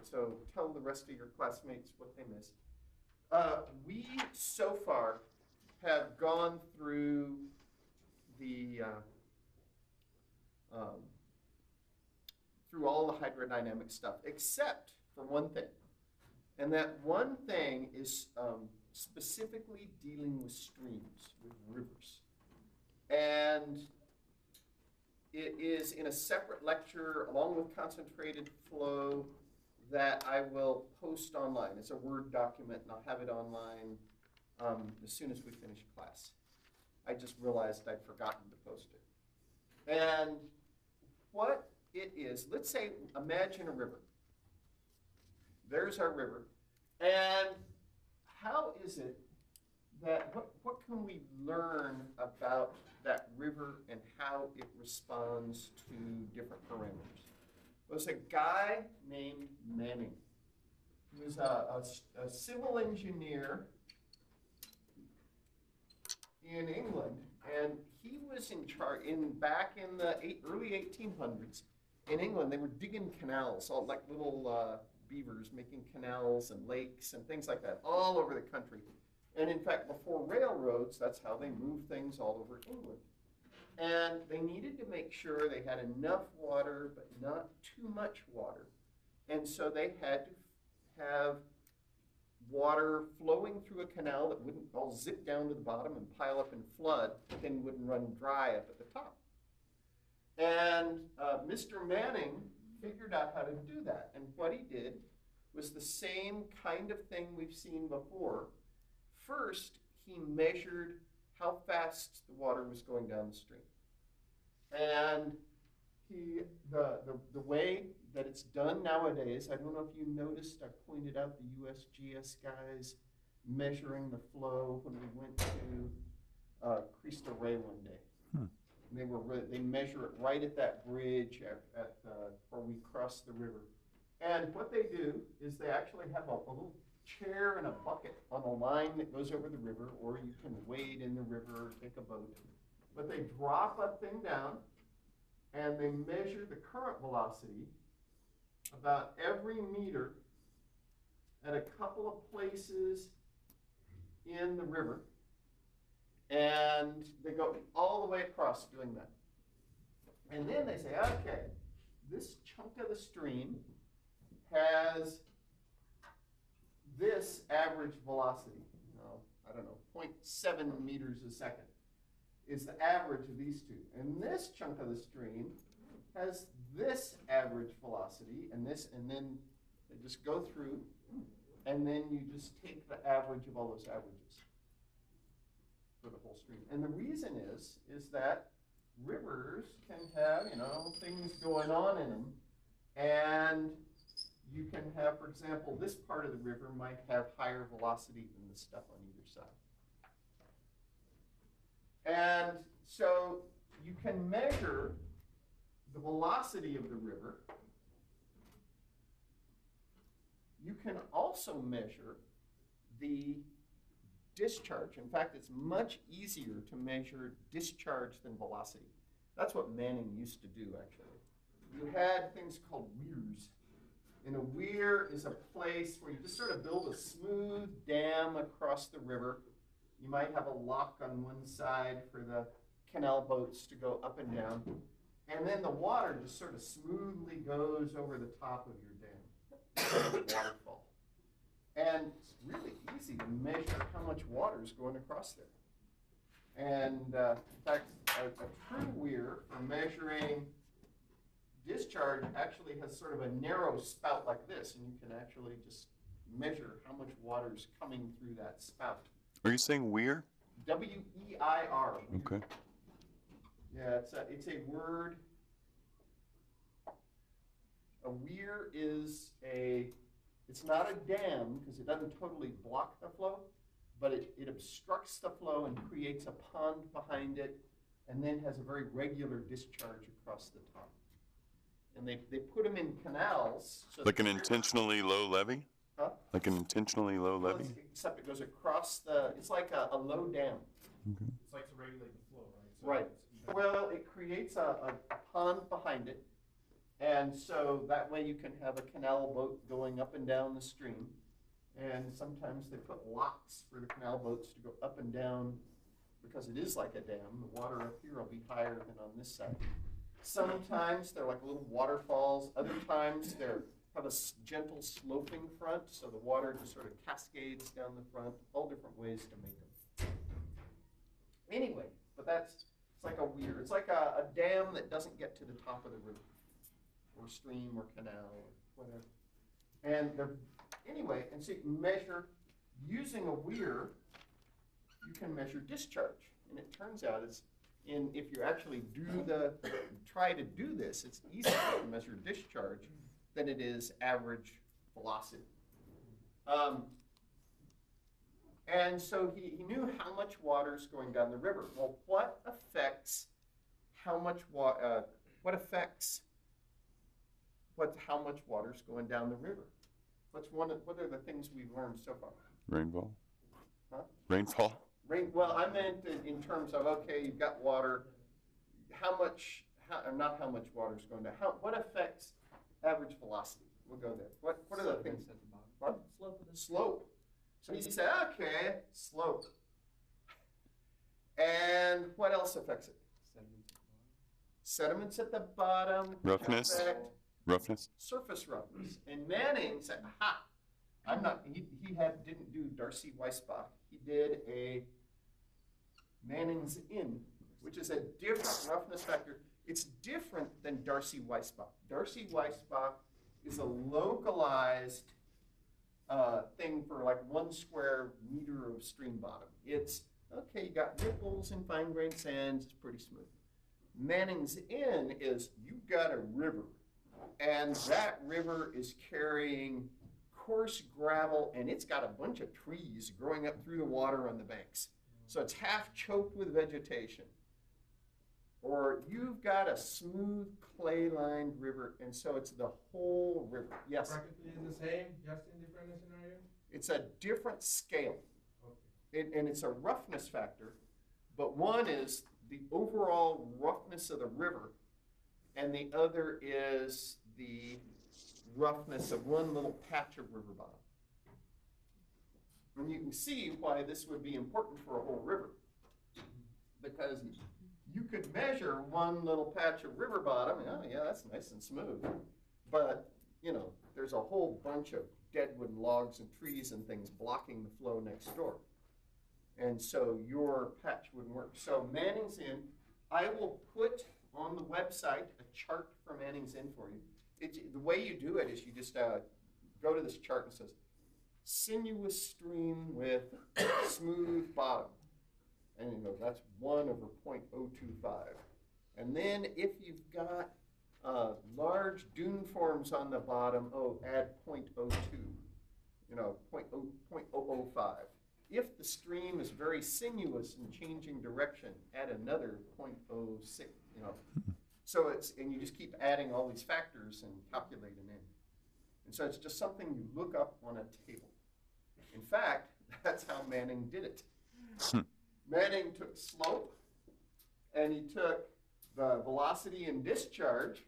so tell the rest of your classmates what they missed. We, so far, have gone through the through all the hydrodynamic stuff, except for one thing. And that one thing is specifically dealing with streams, with rivers. And it is in a separate lecture, along with concentrated flow, that I will post online. It's a Word document, and I'll have it online as soon as we finish class. I just realized I'd forgotten to post it. And what it is, let's say, imagine a river. There's our river. And how is it that, what can we learn about that river and how it responds to different parameters? There's a guy named Manning. He was a civil engineer in England, and he was in charge back in the early 1800s. In England, they were digging canals, all like little beavers, making canals and lakes and things like that all over the country. And in fact, before railroads, that's how they moved things all over England. And they needed to make sure they had enough water, but not too much water. And so they had to have water flowing through a canal that wouldn't all zip down to the bottom and pile up and flood, but then wouldn't run dry up at the top. And Mr. Manning figured out how to do that. And what he did was the same kind of thing we've seen before. First, he measured how fast the water was going down the stream. And the way that it's done nowadays, I don't know if you noticed, I pointed out the USGS guys measuring the flow when we went to Cristo Rey one day. They measure it right at that bridge where we cross the river. And what they do is they actually have a little chair and a bucket on a line that goes over the river, or you can wade in the river or take a boat. But they drop a thing down and they measure the current velocity about every meter at a couple of places in the river. And they go all the way across doing that. And then they say, okay, this chunk of the stream has this average velocity, I don't know, 0.7 meters a second is the average of these two. And this chunk of the stream has this average velocity and this, and then they just go through, and then you just take the average of all those averages for the whole stream. And the reason is that rivers can have, things going on in them, and you can have, for example, this part of the river might have higher velocity than the stuff on either side. And so you can measure the velocity of the river. You can also measure the discharge. In fact, it's much easier to measure discharge than velocity. That's what Manning used to do, actually. You had things called weirs. And a weir is a place where you just sort of build a smooth dam across the river. You might have a lock on one side for the canal boats to go up and down. And then the water just sort of smoothly goes over the top of your dam. Waterfall. And it's really easy to measure how much water is going across there. And in fact, a true weir for measuring discharge actually has sort of a narrow spout like this, and you can actually just measure how much water is coming through that spout. Are you saying weir? W-E-I-R. Okay. Yeah, it's a word. A weir is it's not a dam because it doesn't totally block the flow, but it obstructs the flow and creates a pond behind it, and then has a very regular discharge across the top. And they put them in canals. So like an intentionally low levee? Huh? Like an intentionally low levee? Except it goes across it's like a low dam. Okay. It's like to regulate the flow, right? So Right. Well, it creates a pond behind it And so that way you can have a canal boat going up and down the stream. And sometimes they put locks for the canal boats to go up and down because it is like a dam. The water up here will be higher than on this side. Sometimes they're like little waterfalls. Other times they have a gentle sloping front, so the water just sort of cascades down the front. All different ways to make them. Anyway, but it's like a weir. It's like a dam that doesn't get to the top of the river or stream or canal or whatever. And anyway, and so you can measure using a weir. You can measure discharge, and it turns out if you actually try to do this, it's easier to measure discharge than it is average velocity. And so he knew how much water is going down the river. Well, what affects how much water? How much water is going down the river? What are the things we've learned so far? Rainfall. Huh? Rainfall. Well, I meant in terms of, okay, you've got water. Not how much water is going down. What affects average velocity? We'll go there. What are the things? What? Slope. So you say, okay, slope. And what else affects it? Sediments at the bottom. Roughness. Roughness. Surface roughness. And Manning said, aha, he didn't do Darcy-Weisbach. He did a Manning's Inn, which is a different roughness factor. It's different than Darcy-Weisbach. Darcy-Weisbach is a localized thing for like 1 square meter of stream bottom. It's, okay, you got ripples and fine-grained sands, it's pretty smooth. Manning's Inn is, you've got a river, and that river is carrying coarse gravel, and it's got a bunch of trees growing up through the water on the banks. So it's half choked with vegetation. Or you've got a smooth clay-lined river, and so it's the whole river. Yes? Practically the same, just in different scenario? It's a different scale. Okay. And it's a roughness factor, but one is the overall roughness of the river, and the other is the roughness of one little patch of river bottom. And you can see why this would be important for a whole river, because you could measure one little patch of river bottom, and, oh yeah, that's nice and smooth, but there's a whole bunch of deadwood logs and trees and things blocking the flow next door, and so your patch wouldn't work. So Manning's Inn, I will put on the website a chart for Manning's Inn for you. The way you do it is you just go to this chart and it says sinuous stream with smooth bottom. And that's 1 over 0.025. And then if you've got large dune forms on the bottom, add 0.02, 0.005. If the stream is very sinuous and changing direction, add another 0.06, So and you just keep adding all these factors and calculate them in. And so it's just something you look up on a table. In fact, that's how Manning did it. Manning took slope, and he took the velocity and discharge,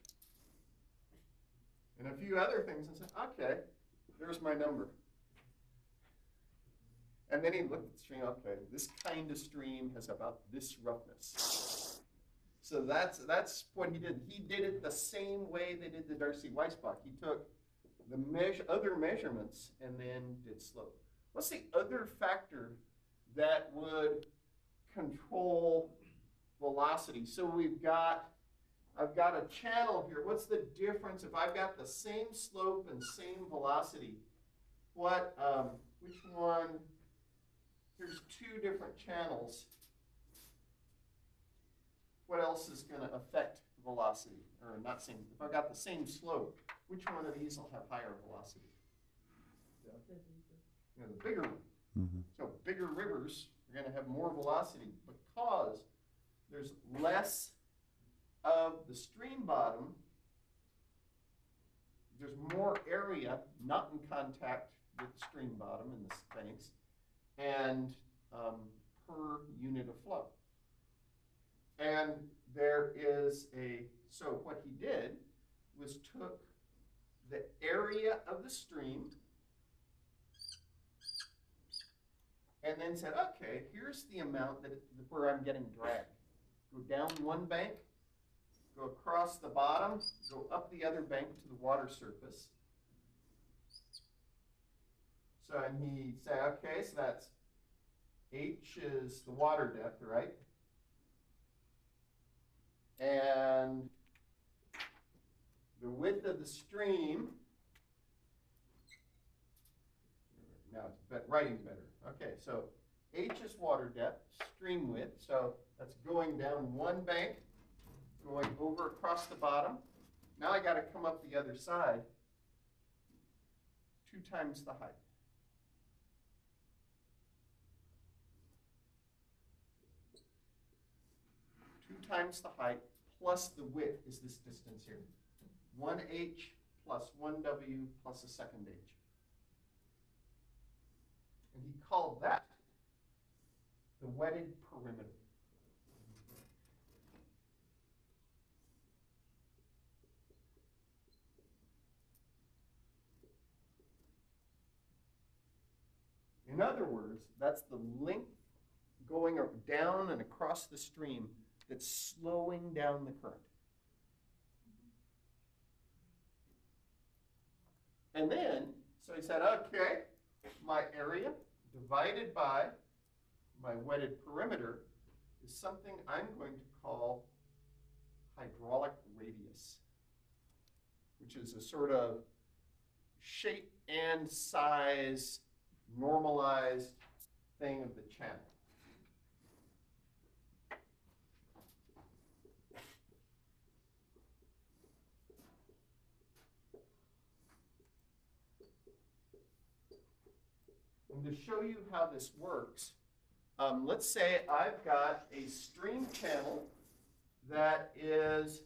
and a few other things, and said, okay, there's my number. And then he looked at the stream, okay, this kind of stream has about this roughness. So that's what he did. He did it the same way they did the Darcy-Weisbach. He took the other measurements and then did slope. What's the other factor that would control velocity? So I've got a channel here. What's the difference if I've got the same slope and same velocity? Which one? Here's 2 different channels. What else is going to affect velocity? Or not same, if I've got the same slope, which one of these will have higher velocity? The bigger one. Mm-hmm. So bigger rivers are going to have more velocity because there's less of the stream bottom. There's more area not in contact with the stream bottom in the banks, and per unit of flow. And so what he did was took the area of the stream and then said, okay, here's the amount where I'm getting dragged. Go down one bank, go across the bottom, go up the other bank to the water surface. So, and he said, okay, so that's H is the water depth, right? And the width of the stream, now it's writing better. Okay, so H is water depth, stream width, so that's going down one bank, going over across the bottom. Now I got to come up the other side, 2 times the height. Times the height plus the width is this distance here. 1h plus 1w plus a second h. And he called that the wetted perimeter. In other words, that's the length going down and across the stream that's slowing down the current. And then, so he said, okay, my area divided by my wetted perimeter is something I'm going to call hydraulic radius, which is a sort of shape and size normalized thing of the channel. And to show you how this works, let's say I've got a stream channel that is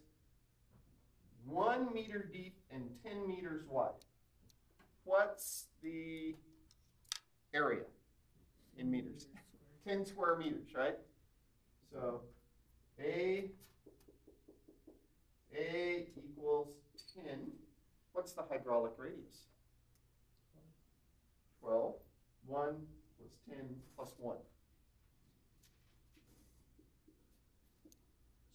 1 meter deep and 10 meters wide. What's the area in meters? 10 square meters, right? So A equals 10. What's the hydraulic radius? 12. 1 plus 10 plus 1.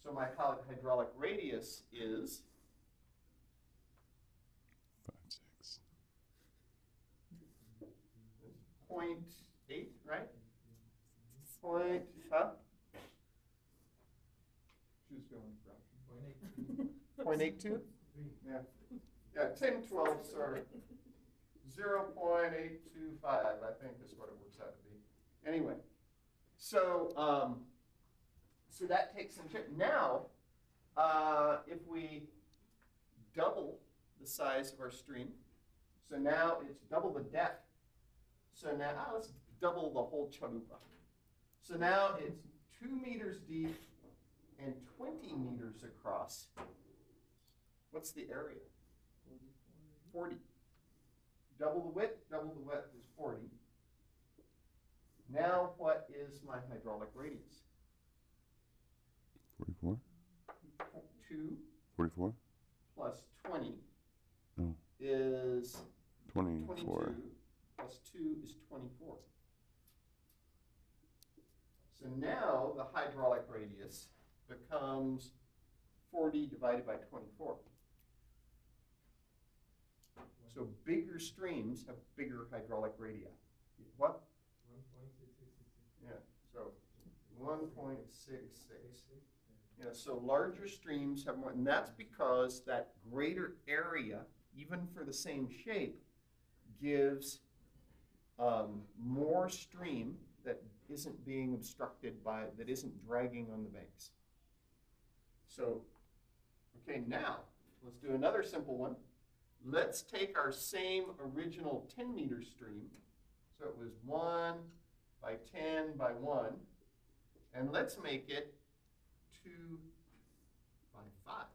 So my hydraulic radius is 5, 6. 0.8, right? Point, huh? Choose going fraction. 0.82? Yeah. Yeah, 10 12ths are 0.825, I think is what it works out to be. Anyway, so so that takes some check. Now, if we double the size of our stream, so now it's double the depth. So now let's double the whole chalupa. So now it's 2 meters deep and 20 meters across. What's the area? 40. Double the width is 40. Now what is my hydraulic radius? 44? 2 44? plus 20 No. is 24. 22 plus 2 is 24. So now the hydraulic radius becomes 40 divided by 24. So bigger streams have bigger hydraulic radii. What? 1.6666. Yeah, so 1.66. Yeah, so larger streams have more, and that's because that greater area, even for the same shape, gives more stream that isn't being obstructed by, that isn't dragging on the banks. So, okay, now let's do another simple one. Let's take our same original 10 meter stream. So it was 1 by 10 by 1, and let's make it 2 by 5.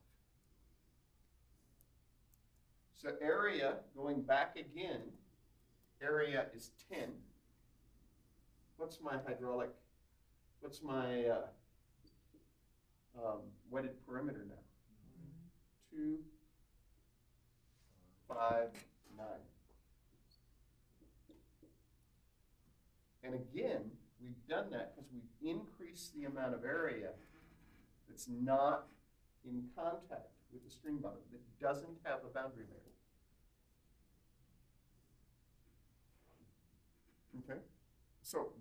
So area, going back again, area is 10. What's my hydraulic, what's my wetted perimeter now? 2 And again, we've done that because we've increased the amount of area that's not in contact with the stream bottom, that doesn't have a boundary layer. Okay, so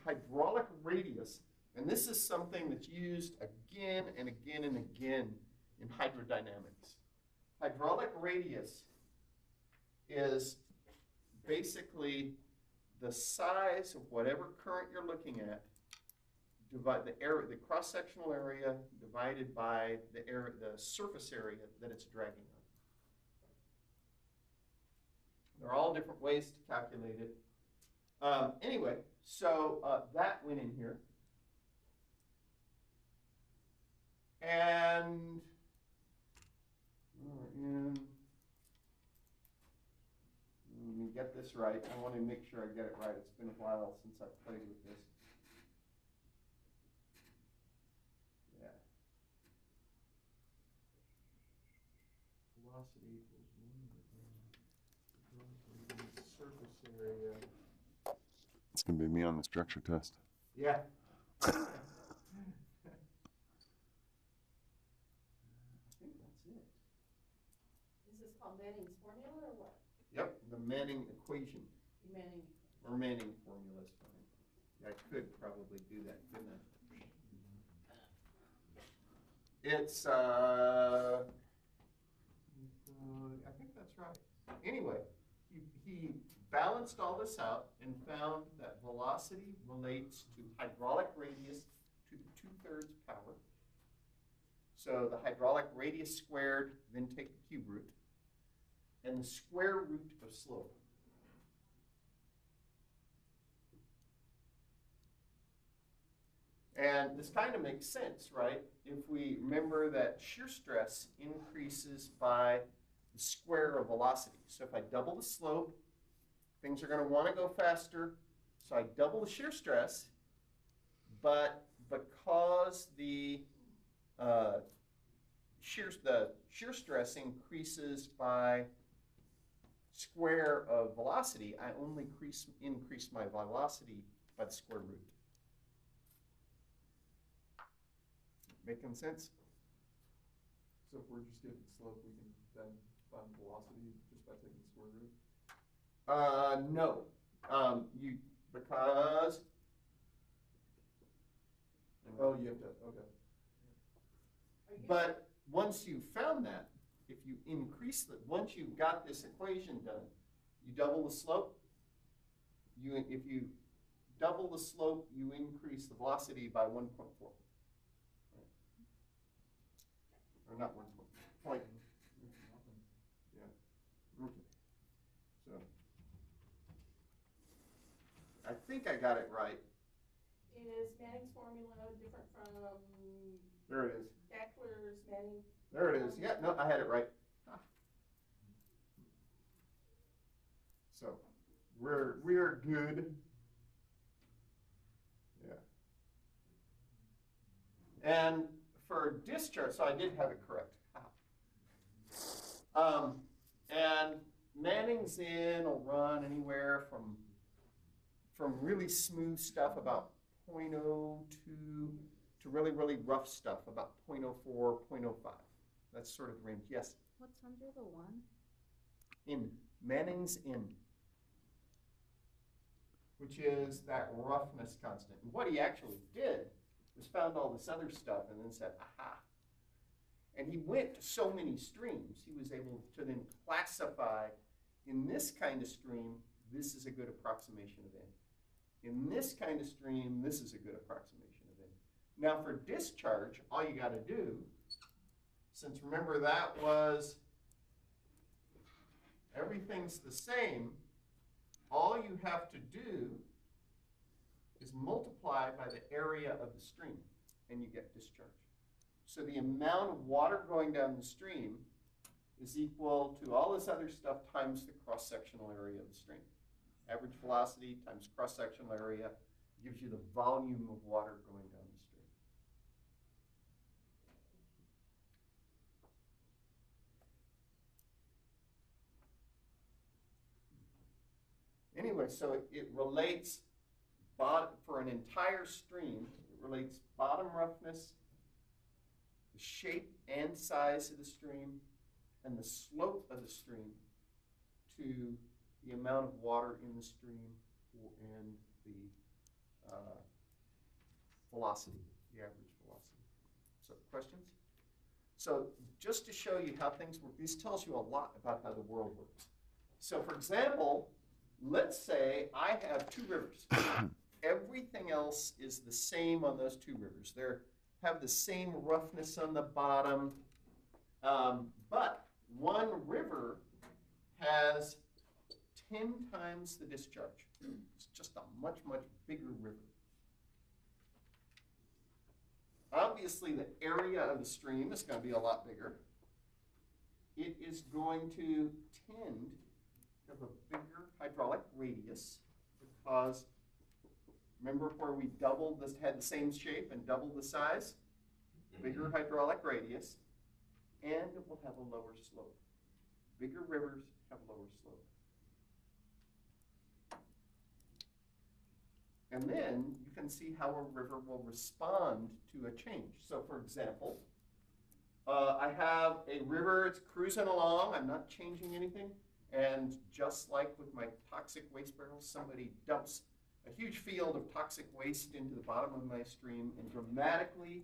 hydraulic radius, and this is something that's used again and again and again in hydrodynamics. Hydraulic radius is basically the size of whatever current you're looking at, divide the area, the cross-sectional area divided by the area, the surface area that it's dragging on. There are all different ways to calculate it. Anyway, so that went in here. And let me get this right. I want to make sure I get it right. It's been a while since I've played with this. Yeah. Velocity equals 1 surface area. It's going to be me on the structure test. Yeah. I think that's it. Is this called Manning's formula or what? Yep, the Manning equation. Manning. Or Manning formula is fine. I could probably do that, couldn't I? It's, I think that's right. Anyway, he balanced all this out and found that velocity relates to hydraulic radius to the 2/3 power. So the hydraulic radius squared, then take the cube root, and the square root of slope. And this kind of makes sense, right? If we remember that shear stress increases by the square of velocity. So if I double the slope, things are going to want to go faster. So I double the shear stress, but because the shear stress increases by square of velocity, I only increase my velocity by the square root. Making sense? So if we're just given slope, we can then find velocity just by taking the square root? No. Because. Oh, you have to, okay. But once you've found that, if you increase once you've got this equation done, you double the slope. If you double the slope, you increase the velocity by 1.4. Or not 1 point. Yeah. Okay. So I think I got it right. Is Manning's formula different from There it is. Beckler's Manning? There it is. Yeah, no, I had it right. So we're good. Yeah. And for discharge, so I did have it correct. And Manning's in will run anywhere from really smooth stuff about 0.02 to really, really rough stuff about 0.04, 0.05. That's sort of the range. Yes? What's under the 1? In. Manning's in. Which is that roughness constant. And what he actually did was found all this other stuff and then said, aha. And he went to so many streams, he was able to then classify, in this kind of stream, this is a good approximation of N. In this kind of stream, this is a good approximation of N. Now for discharge, all you got to do, since remember that was, everything's the same, all you have to do is multiply by the area of the stream, and you get discharge. So the amount of water going down the stream is equal to all this other stuff times the cross-sectional area of the stream. Average velocity times cross-sectional area gives you the volume of water going down the stream. Anyway, so it relates for an entire stream, it relates bottom roughness, the shape and size of the stream, and the slope of the stream to the amount of water in the stream and the velocity, the average velocity. So, questions? So, just to show you how things work, this tells you a lot about how the world works. So, for example, let's say I have two rivers. Everything else is the same on those two rivers. They have the same roughness on the bottom, but one river has 10 times the discharge. It's just a much, much bigger river. Obviously, the area of the stream is going to be a lot bigger. It is going to tend to have a bigger hydraulic radius because, remember where we doubled this, had the same shape and doubled the size? Bigger hydraulic radius, and it will have a lower slope. Bigger rivers have lower slope. And then you can see how a river will respond to a change. So for example, I have a river, it's cruising along, I'm not changing anything, and just like with my toxic waste barrels, somebody dumps a huge field of toxic waste into the bottom of my stream and dramatically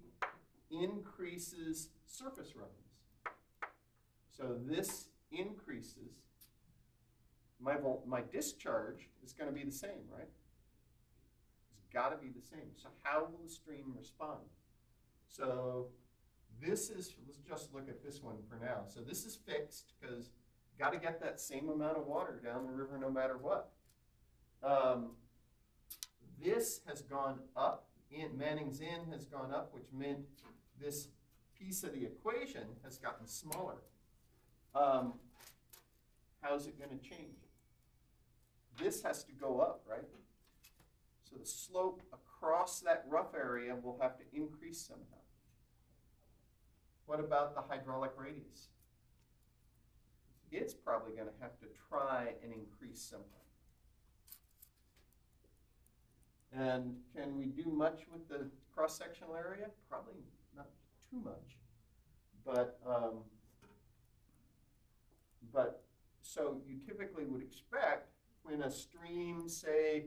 increases surface roughness. So this increases, my discharge is going to be the same, right? It's got to be the same. So how will the stream respond? So this is, let's just look at this one for now. So this is fixed because got to get that same amount of water down the river no matter what. This has gone up, Manning's Inn has gone up, which meant this piece of the equation has gotten smaller. How's it going to change? This has to go up, right? So the slope across that rough area will have to increase somehow. What about the hydraulic radius? It's probably going to have to try and increase somehow. And can we do much with the cross-sectional area? Probably not too much. But so you typically would expect when a stream, say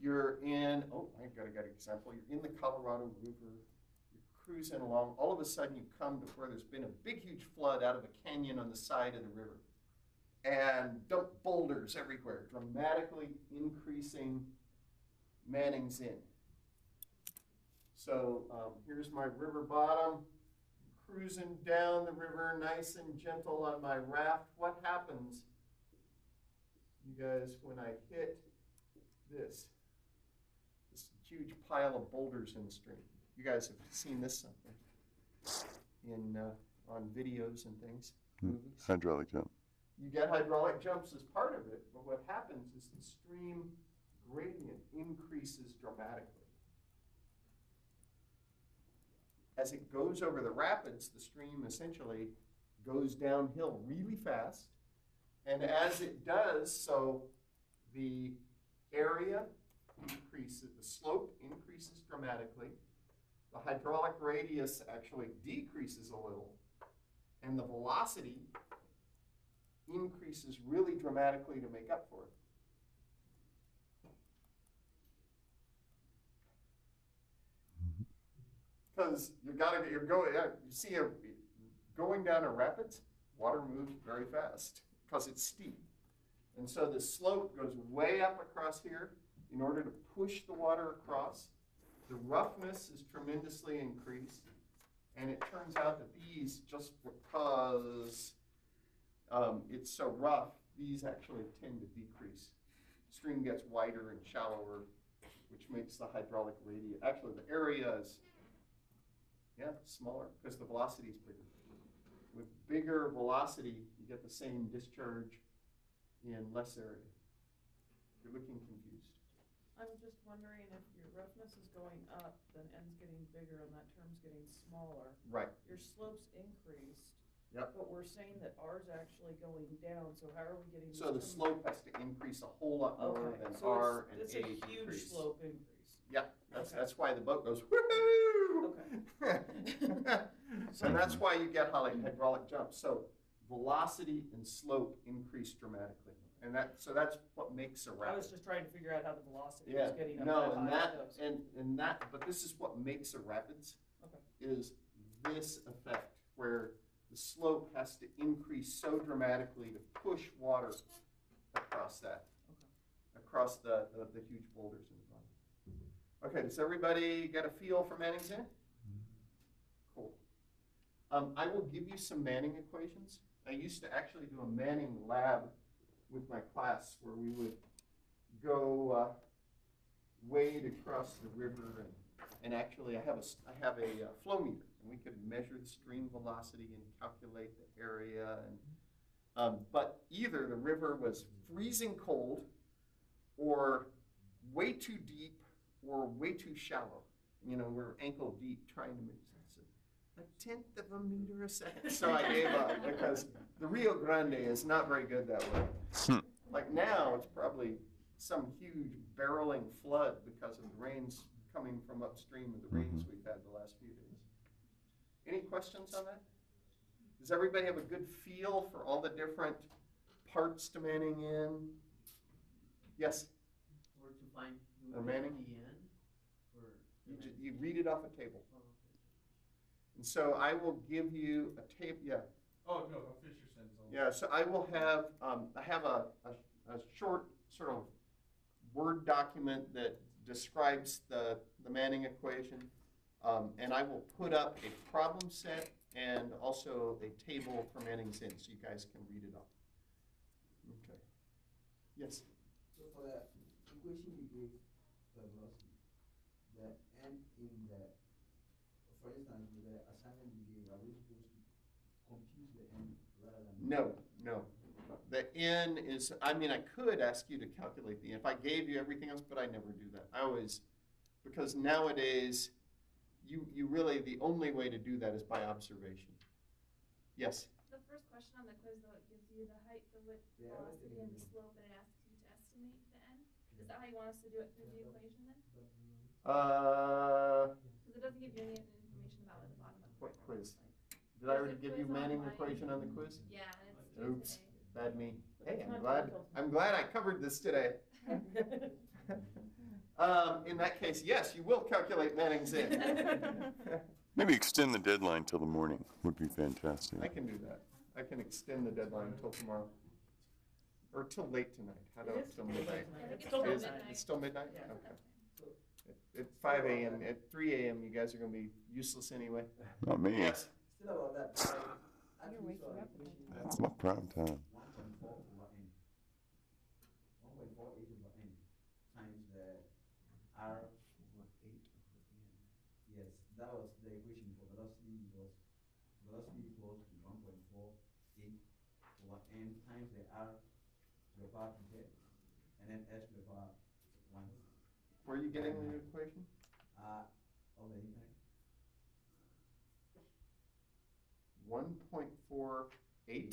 you're in, oh, I got a good example, you're in the Colorado River, you're cruising along, all of a sudden you come to where there's been a big, huge flood out of a canyon on the side of the river and dump boulders everywhere, dramatically increasing Manning's Inn. So here's my river bottom, cruising down the river nice and gentle on my raft. What happens, you guys, when I hit this huge pile of boulders in the stream? You guys have seen this in on videos and things, movies. Hydraulic jump. You get hydraulic jumps as part of it, but what happens is the stream gradient increases dramatically. As it goes over the rapids, the stream essentially goes downhill really fast. And as it does, so the area increases, the slope increases dramatically. The hydraulic radius actually decreases a little. And the velocity increases really dramatically to make up for it. Because you see going down a rapids, water moves very fast because it's steep. And so the slope goes way up across here in order to push the water across. The roughness is tremendously increased. And it turns out that these, just because it's so rough, these actually tend to decrease. Stream gets wider and shallower, which makes the hydraulic radius, actually the area is smaller because the velocity is bigger. With bigger velocity, you get the same discharge in less area. You're looking confused. I'm just wondering if your roughness is going up, then N's getting bigger and that term's getting smaller. Right. Your slope's increased. Yep. But we're saying that ours actually going down, so how are we getting this? So the to- slope has to increase a whole lot more Okay, than so R and A it's a huge increase. slope increase. Yeah, that's, Okay. that's why the boat goes, woohoo! Okay. And that's why you get hydraulic jumps. So velocity and slope increase dramatically. And so that's what makes a I rapid. was just trying to figure out how the velocity Yeah, was getting up no, that and high that, with those. and that, but this is what makes a rapids, Okay. is this effect, where the slope has to increase so dramatically to push water across that, across the huge boulders in the bottom. Okay, does everybody get a feel for Manning's End? Cool. I will give you some Manning equations. I used to actually do a Manning lab with my class where we would go wade across the river, and actually I have a flow meter, and we could measure the stream velocity and calculate the area. And but either the river was freezing cold, or way too deep, or way too shallow. You know, we're ankle deep trying to measure. A tenth of a meter a second. So I gave up because the Rio Grande is not very good that way. Like now, it's probably some huge barreling flood because of the rains coming from upstream of the rains we've had the last few days. Any questions on that? Does everybody have a good feel for all the different parts to Manning in? Yes? Or to find Or Manning? the end? Or You read it off a table. Oh, okay. And so I will give you a tape. Yeah. Oh, no, I'll finish your sentence. Yeah, so I will have, I have a short sort of Word document that describes the Manning equation. And I will put up a problem set and also a table for Manning's End so you guys can read it off. Okay. Yes? So for the equation you gave the velocity, the n in the, for instance, with the assignment you gave, are we supposed to compute the n rather than? No, no. The N is, I mean, I could ask you to calculate the N if I gave you everything else, but I never do that. I always, because nowadays, you really, the only way to do that is by observation. Yes? The first question on the quiz, though, it gives you the height, the width, the Yeah, velocity, and the everything. slope, and it asks you to estimate the n. Is that how you want us to do it through the equation then? Because it doesn't give you any information about it at the bottom of the What part. quiz? Did I already give you Manning equation on the quiz? Yeah, and it's due Oops, today. bad me. Hey, It's I'm not glad, difficult. I'm glad I covered this today. In that case, yes, you will calculate Manning's End. Maybe extend the deadline till the morning would be fantastic. I can do that. I can extend the deadline until tomorrow. Or till late tonight. How It about is till late midnight? tonight. I It's think still it's Is- midnight. It's still midnight? Yeah. Okay. At 5 a.m., at 3 a.m., you guys are gonna be useless anyway. Not me. Yes? Still about that, I actually saw an equation. That's my prime time. 1.4 over n. 1.48 over n times the r. Yes, that was the equation for velocity. Was velocity equals to 1.48 over n times the r to the power of 10, and then s to the power 1. Where are you getting the equation? On the internet. 1.48